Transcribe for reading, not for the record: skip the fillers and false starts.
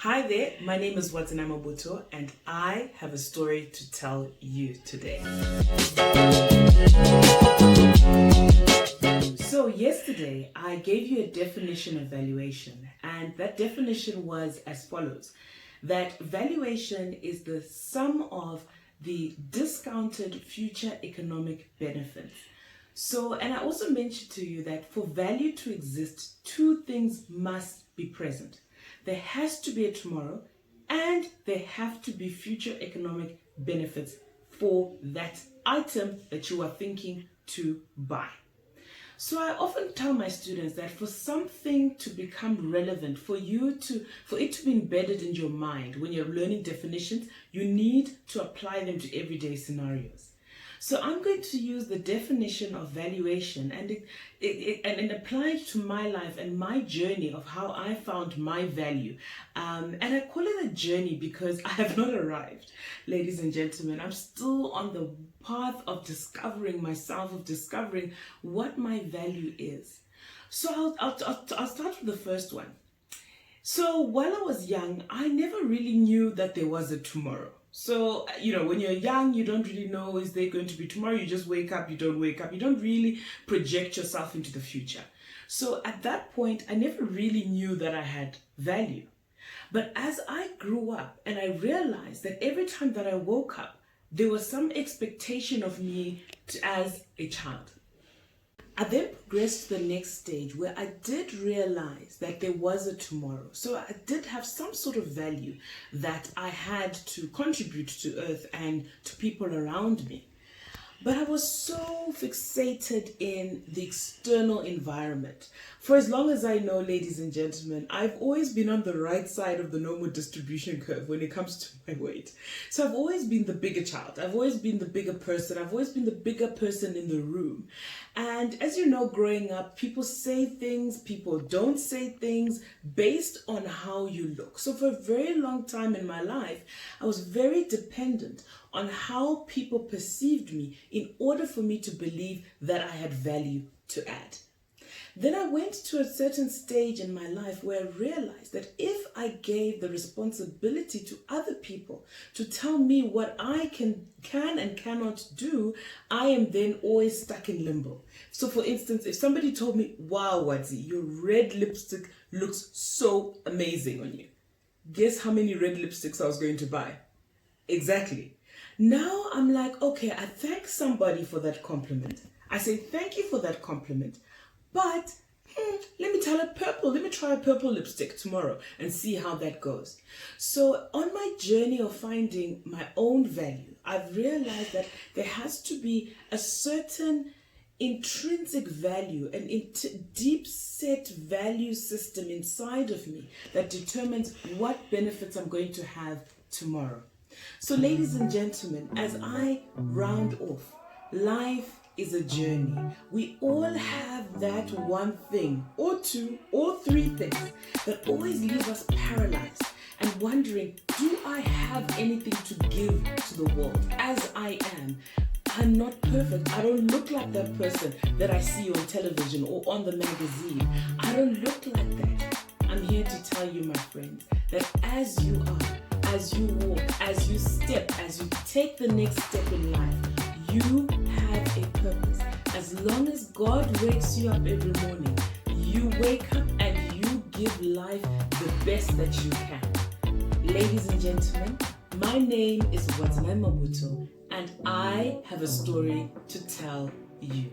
Hi there, my name is Wadzi and I have a story to tell you today. So yesterday I gave you a definition of valuation, and that definition was as follows: that valuation is the sum of the discounted future economic benefits. So, and I also mentioned to you that for value to exist, two things must be present. There has to be a tomorrow, and there have to be future economic benefits for that item that you are thinking to buy. So I often tell my students that for something to become relevant, for it to be embedded in your mind when you're learning definitions, you need to apply them to everyday scenarios. So I'm going to use the definition of valuation and apply it to my life and my journey of how I found my value. And I call it a journey because I have not arrived, ladies and gentlemen. I'm still on the path of discovering myself, of discovering what my value is. So I'll start with the first one. So while I was young, I never really knew that there was a tomorrow. So, when you're young, you don't really know, is there going to be tomorrow? You just wake up, you don't wake up. You don't really project yourself into the future. So at that point, I never really knew that I had value. But as I grew up and I realized that every time that I woke up, there was some expectation of me as a child. I then progressed to the next stage where I did realize that there was a tomorrow. So I did have some sort of value that I had to contribute to earth and to people around me. But I was so fixated in the external environment. For as long as I know, ladies and gentlemen, I've always been on the right side of the normal distribution curve when it comes to my weight. So I've always been the bigger child. I've always been the bigger person. I've always been the bigger person in the room. And as you know, growing up, people say things, people don't say things based on how you look. So for a very long time in my life, I was very dependent on how people perceived me in order for me to believe that I had value to add. Then I went to a certain stage in my life where I realized that if I gave the responsibility to other people to tell me what I can and cannot do, I am then always stuck in limbo. So for instance, if somebody told me, "Wow, Wadzi, your red lipstick looks so amazing on you," guess how many red lipsticks I was going to buy? Exactly. Now I'm like, okay, I thank somebody for that compliment. I say, thank you for that compliment. But let me try a purple lipstick tomorrow and see how that goes. So on my journey of finding my own value, I've realized that there has to be a certain intrinsic value, an deep set value system inside of me that determines what benefits I'm going to have tomorrow. So ladies and gentlemen, as I round off, life is a journey. We all have that one thing or two or three things that always leave us paralyzed and wondering, do I have anything to give to the world as I am? I'm not perfect. I don't look like that person that I see on television or on the magazine. I don't look like that. I'm here to tell you, my friend, that as you are, as you walk, as you step, as you take the next step in life, you have a purpose. As long as God wakes you up every morning, you wake up and you give life the best that you can. Ladies and gentlemen, my name is Wadzi and I have a story to tell you.